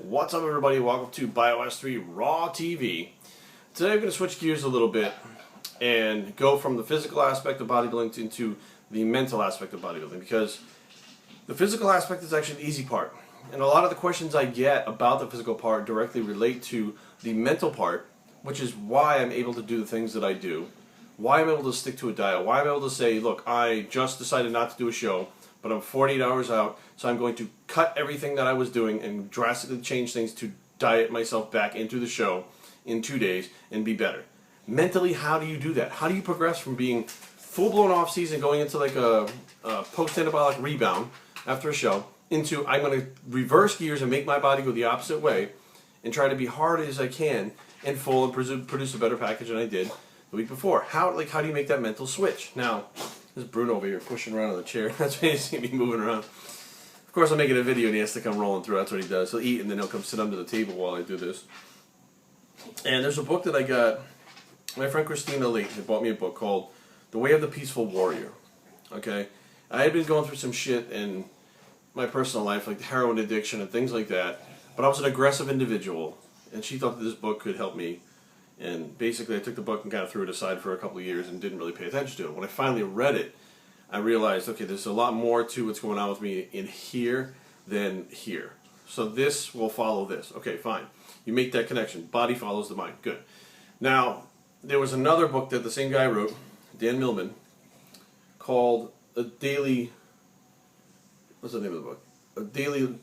What's up, everybody? Welcome to BioS3 Raw TV. Today I'm going to switch gears a little bit and go from the physical aspect of bodybuilding into the mental aspect of bodybuilding, because the physical aspect is actually the easy part. And a lot of the questions I get about the physical part directly relate to the mental part, which is why I'm able to do the things that I do, why I'm able to stick to a diet, why I'm able to say, look, I just decided not to do a show, but I'm 48 hours out, so I'm going to cut everything that I was doing and drastically change things to diet myself back into the show in 2 days and be better. Mentally, how do you do that? How do you progress from being full-blown off-season, going into like a post-anabolic rebound after a show, into I'm going to reverse gears and make my body go the opposite way and try to be hard as I can and full and produce a better package than I did the week before? How do you make that mental switch? Now, there's Bruno over here pushing around on the chair. That's why you see me moving around. Of course, I'm making a video and he has to come rolling through. That's what he does. He'll eat and then he'll come sit under the table while I do this. And there's a book that I got. My friend Christina Lee had bought me a book called The Way of the Peaceful Warrior. Okay? I had been going through some shit in my personal life, like heroin addiction and things like that. But I was an aggressive individual. And she thought that this book could help me. And basically I took the book and kind of threw it aside for a couple of years and didn't really pay attention to it. When I finally read it, I realized, okay, there's a lot more to what's going on with me in here than here. So this will follow this. Okay, fine. You make that connection. Body follows the mind. Good. Now, there was another book that the same guy wrote, Dan Millman, called what's the name of the book?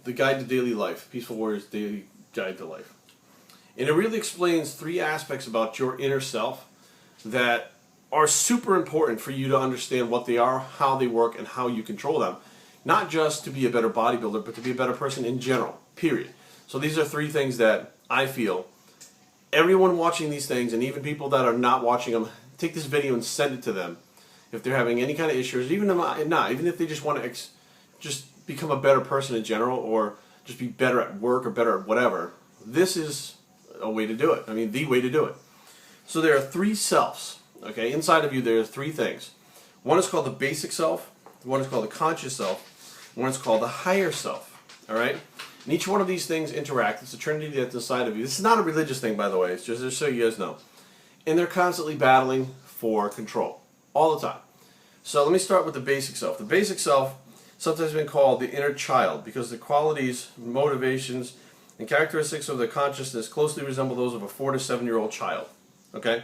The Guide to Daily Life. Peaceful Warrior's Daily Guide to Life. And it really explains 3 aspects about your inner self that are super important for you to understand what they are, how they work, and how you control them. Not just to be a better bodybuilder, but to be a better person in general, period. So these are 3 things that I feel everyone watching these things, and even people that are not watching them, take this video and send it to them if they're having any kind of issues, even if they just want to just become a better person in general, or just be better at work or better at whatever. This is a way to do it. I mean, the way to do it. So there are 3 selves. Okay, inside of you there are 3 things. One is called the basic self, one is called the conscious self, one is called the higher self. Alright? And each one of these things interact. It's a trinity that's inside of you. This is not a religious thing, by the way. It's just so you guys know. And they're constantly battling for control. All the time. So let me start with the basic self. The basic self, sometimes been called the inner child, because the qualities, motivations, and characteristics of the consciousness closely resemble those of a 4 to 7-year-old child. Okay?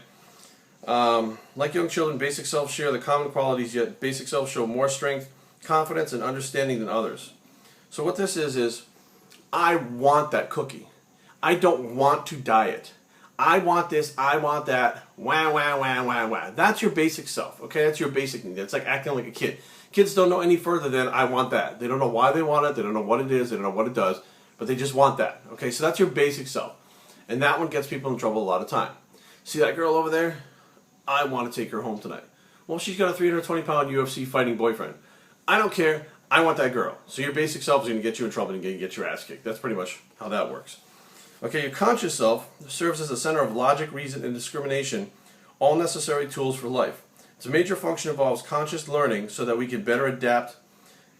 Like young children, basic selves share the common qualities, yet basic selves show more strength, confidence, and understanding than others. So what this is I want that cookie. I don't want to diet. I want this, I want that, wah, wah, wah, wah, wah. That's your basic self, okay? That's your basic need. That's like acting like a kid. Kids don't know any further than I want that. They don't know why they want it, they don't know what it is, they don't know what it does, but they just want that, okay? So that's your basic self. And that one gets people in trouble a lot of time. See that girl over there? I want to take her home tonight. Well, she's got a 320-pound UFC fighting boyfriend. I don't care. I want that girl. So your basic self is going to get you in trouble and get your ass kicked. That's pretty much how that works. Okay, your conscious self serves as the center of logic, reason, and discrimination, all necessary tools for life. Its major function involves conscious learning so that we can better adapt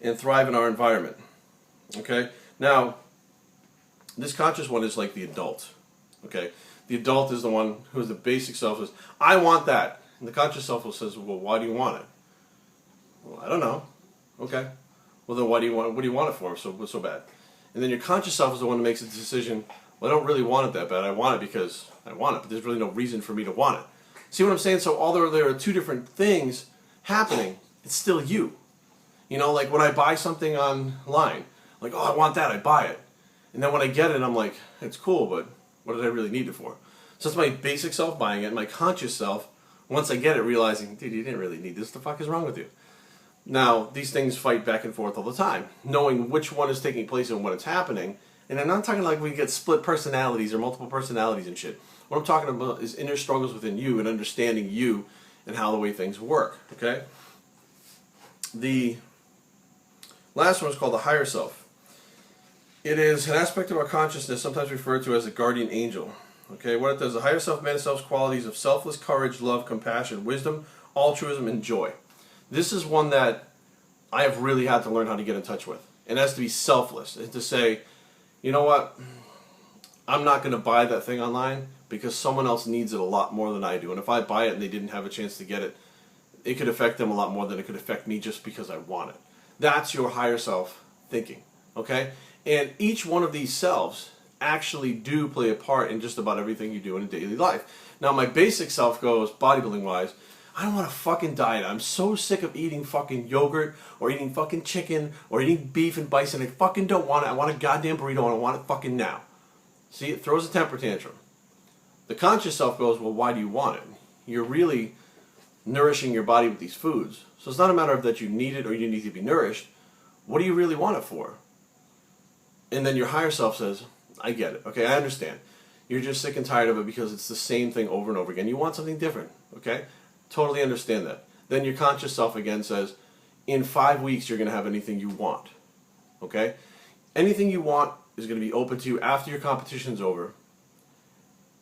and thrive in our environment. Okay? Now, this conscious one is like the adult. Okay? The adult is the one who is the basic self says, I want that. And the conscious self says, well, why do you want it? Well, I don't know. Okay. Well, then what do you want it for? So what's so bad? And then your conscious self is the one that makes the decision, well, I don't really want it that bad. I want it because I want it, but there's really no reason for me to want it. See what I'm saying? So although there are 2 different things happening, it's still you. You know, like when I buy something online, like, oh, I want that, I buy it. And then when I get it, I'm like, it's cool, but what did I really need it for? So that's my basic self buying it. My conscious self, once I get it, realizing, dude, you didn't really need this. What the fuck is wrong with you? Now, these things fight back and forth all the time, knowing which one is taking place and when it's happening. And I'm not talking like we get split personalities or multiple personalities and shit. What I'm talking about is inner struggles within you and understanding you and how the way things work. Okay? The last one is called the higher self. It is an aspect of our consciousness, sometimes referred to as a guardian angel. Okay, what it does, the higher self manifests qualities of selfless courage, love, compassion, wisdom, altruism, and joy. This is one that I have really had to learn how to get in touch with. And it has to be selfless. And to say, you know what, I'm not going to buy that thing online because someone else needs it a lot more than I do. And if I buy it and they didn't have a chance to get it, it could affect them a lot more than it could affect me just because I want it. That's your higher self thinking, okay? And each one of these selves actually do play a part in just about everything you do in daily life. Now, my basic self goes, bodybuilding-wise, I don't want a fucking diet. I'm so sick of eating fucking yogurt or eating fucking chicken or eating beef and bison. I fucking don't want it. I want a goddamn burrito and I want it fucking now. See, it throws a temper tantrum. The conscious self goes, well, why do you want it? You're really nourishing your body with these foods. So it's not a matter of that you need it or you need to be nourished. What do you really want it for? And then your higher self says, I get it. Okay, I understand. You're just sick and tired of it because it's the same thing over and over again. You want something different. Okay? Totally understand that. Then your conscious self again says, in 5 weeks you're going to have anything you want. Okay? Anything you want is going to be open to you after your competition's over.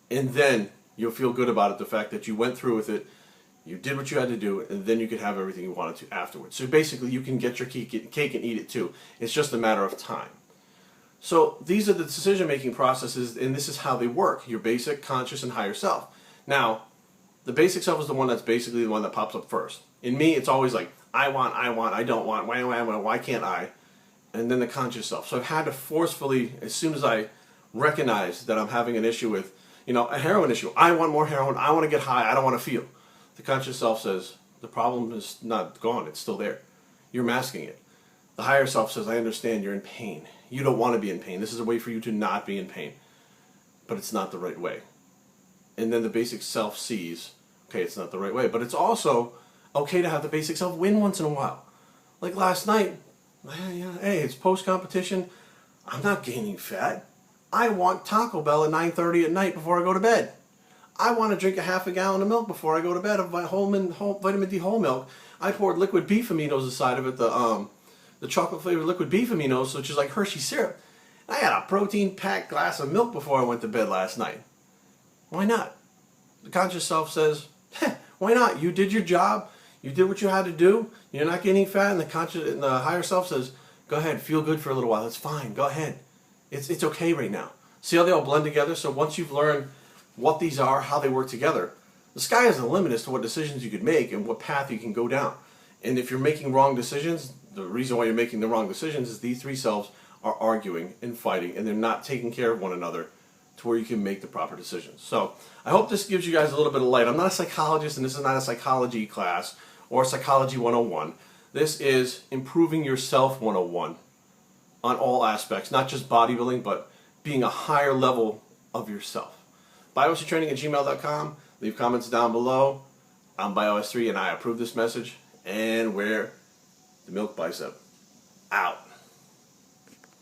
And then you'll feel good about it, the fact that you went through with it, you did what you had to do, and then you could have everything you wanted to afterwards. So basically you can get your cake and eat it too. It's just a matter of time. So these are the decision-making processes, and this is how they work. Your basic, conscious, and higher self. Now, the basic self is the one that's basically the one that pops up first. In me, it's always like, I want, I don't want, why can't I? And then the conscious self. So I've had to forcefully, as soon as I recognize that I'm having an issue with, a heroin issue. I want more heroin, I want to get high, I don't want to feel. The conscious self says, the problem is not gone, it's still there. You're masking it. The higher self says, I understand you're in pain. You don't want to be in pain. This is a way for you to not be in pain. But it's not the right way. And then the basic self sees, okay, it's not the right way. But it's also okay to have the basic self win once in a while. Like last night, hey, it's post-competition. I'm not gaining fat. I want Taco Bell at 9:30 at night before I go to bed. I want to drink a half a gallon of milk before I go to bed of my vitamin D whole milk. I poured liquid beef aminos inside of it, the chocolate flavored liquid beef aminos, which is like Hershey syrup. And I had a protein packed glass of milk before I went to bed last night. Why not? The conscious self says, why not? You did your job. You did what you had to do. You're not getting fat. And the higher self says, go ahead, feel good for a little while. It's fine. Go ahead. It's okay right now. See how they all blend together? So once you've learned what these are, how they work together, the sky is the limit as to what decisions you could make and what path you can go down. And if you're making wrong decisions, the reason why you're making the wrong decisions is these three selves are arguing and fighting, and they're not taking care of one another to where you can make the proper decisions. So I hope this gives you guys a little bit of light. I'm not a psychologist, and this is not a psychology class or Psychology 101. This is Improving Yourself 101 on all aspects, not just bodybuilding, but being a higher level of yourself. BioStraining@gmail.com. Leave comments down below. I'm BioS3, and I approve this message. And wear the milk bicep. Out.